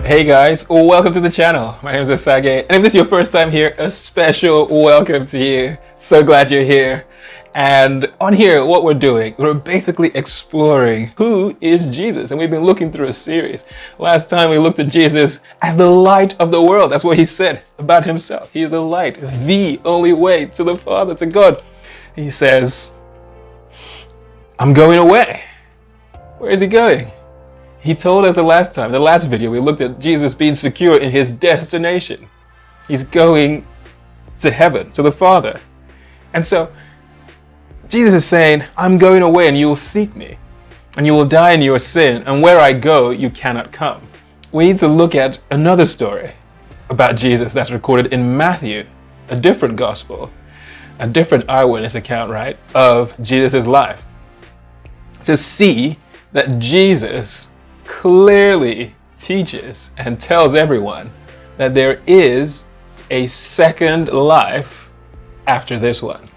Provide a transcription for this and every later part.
Hey guys, welcome to the channel. My name is Osagie, and if this is your first time here, a special welcome to you. So glad you're here. And on here, what we're doing, we're basically exploring who is Jesus, and we've been looking through a series. Last time we looked at Jesus as the light of the world. That's what he said about himself. He is the light, the only way to the Father, to God. He says, I'm going away. Where is he going? He told us the last video, we looked at Jesus being secure in his destination. He's going to heaven, to the Father. And so Jesus is saying, I'm going away and you will seek me, and you will die in your sin, and where I go, you cannot come. We need to look at another story about Jesus that's recorded in Matthew, a different gospel, a different eyewitness account, right, of Jesus' life, to see that Jesus clearly teaches and tells everyone that there is a second life after this one.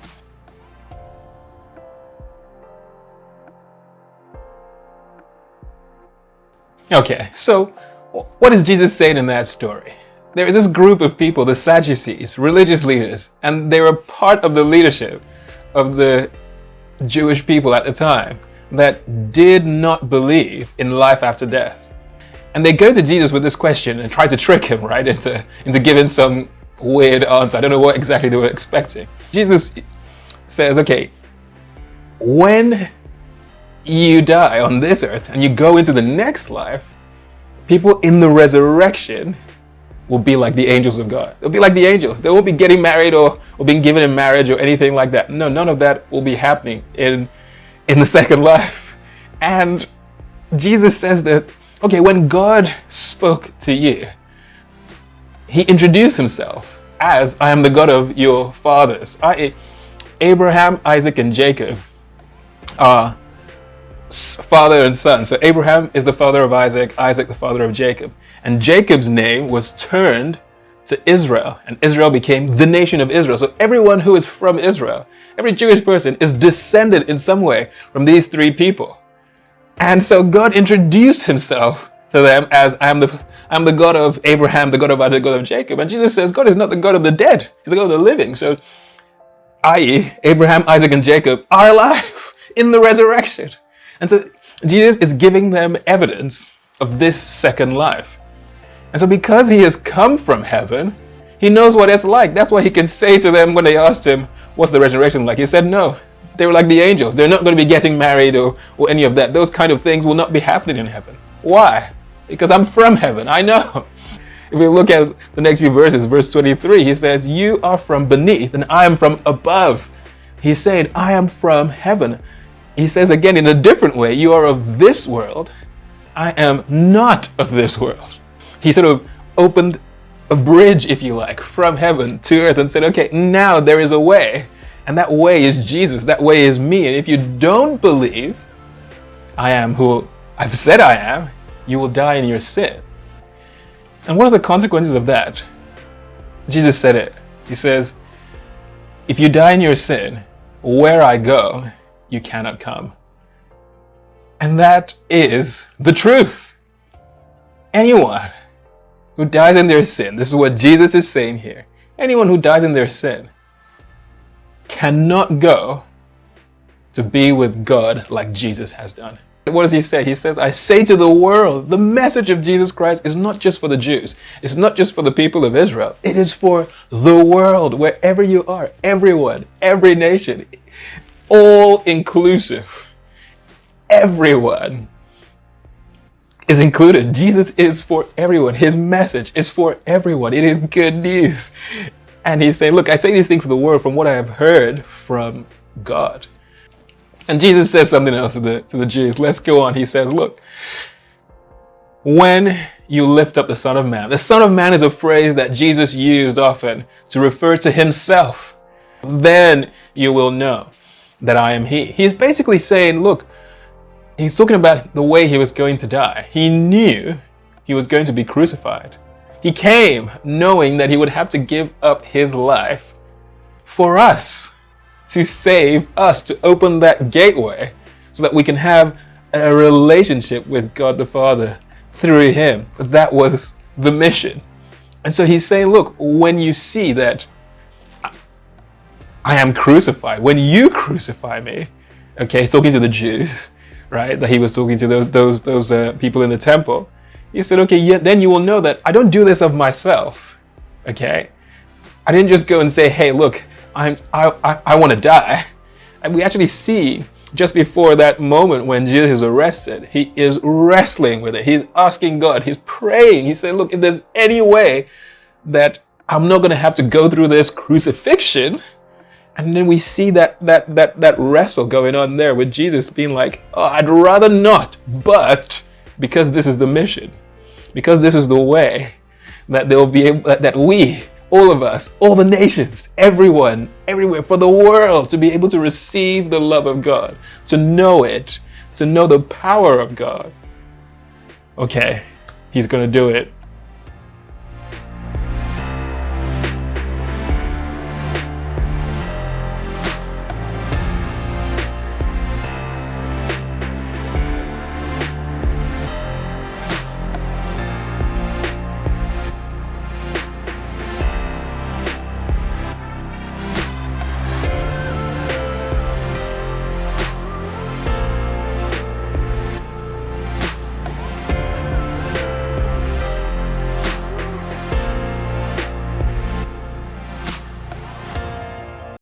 Okay, so what is Jesus saying in that story? There is this group of people, the Sadducees, religious leaders, and they were part of the leadership of the Jewish people at the time that did not believe in life after death. And they go to Jesus with this question and try to trick him, right, into giving some weird answer. I don't know what exactly they were expecting. Jesus says, okay, when you die on this earth and you go into the next life, people in the resurrection will be like the angels of God. They'll be like the angels. They won't be getting married or being given in marriage or anything like that. No, none of that will be happening in the second life. And Jesus says that, okay, when God spoke to you, he introduced himself as, I am the God of your fathers, i.e. Abraham, Isaac, and Jacob are father and son. So Abraham is the father of Isaac, Isaac the father of Jacob. And Jacob's name was turned to Israel, and Israel became the nation of Israel. So everyone who is from Israel, every Jewish person, is descended in some way from these three people. And so God introduced himself to them as, I'm the God of Abraham, the God of Isaac, the God of Jacob. And Jesus says God is not the God of the dead, he's the God of the living. So i.e. Abraham, Isaac, and Jacob are alive in the resurrection. And so Jesus is giving them evidence of this second life. And so because he has come from heaven, he knows what it's like. That's why he can say to them when they asked him, what's the resurrection like? He said, no, they were like the angels. They're not going to be getting married or any of that. Those kind of things will not be happening in heaven. Why? Because I'm from heaven. I know. If we look at the next few verses, verse 23, he says, you are from beneath and I am from above. He said, I am from heaven. He says again in a different way, you are of this world. I am not of this world. He sort of opened a bridge, if you like, from heaven to earth and said, okay, now there is a way. And that way is Jesus. That way is me. And if you don't believe I am who I've said I am, you will die in your sin. And one of the consequences of that, Jesus said it. He says, if you die in your sin, where I go, you cannot come. And that is the truth. Anyone who dies in their sin, this is what Jesus is saying here, anyone who dies in their sin cannot go to be with God like Jesus has done. What does he say? He says, I say to the world, the message of Jesus Christ is not just for the Jews. It's not just for the people of Israel. It is for the world, wherever you are, everyone, every nation, all inclusive. Everyone is included. Jesus is for everyone. His message is for everyone. It is good news. And he's saying, look, I say these things to the world from what I have heard from God. And Jesus says something else to the Jews. Let's go on. He says, look, when you lift up the Son of Man. The Son of Man is a phrase that Jesus used often to refer to himself. Then you will know that I am he. He's basically saying, look, he's talking about the way he was going to die. He knew he was going to be crucified. He came knowing that he would have to give up his life for us, to save us, to open that gateway so that we can have a relationship with God the Father through him. That was the mission. And so he's saying, look, when you see that I am crucified, when you crucify me, okay, he's talking to the Jews, right? That he was talking to those people in the temple. He said, okay, yeah, then you will know that I don't do this of myself, okay? I didn't just go and say, hey, look, I want to die. And we actually see just before that moment when Jesus is arrested, he is wrestling with it. He's asking God, he's praying. He said, look, if there's any way that I'm not going to have to go through this crucifixion. And then we see that wrestle going on there with Jesus being like, oh, I'd rather not, but because this is the mission, because this is the way that they'll be able, that we, all of us, all the nations, everyone, everywhere, for the world to be able to receive the love of God, to know it, to know the power of God. Okay, he's going to do it.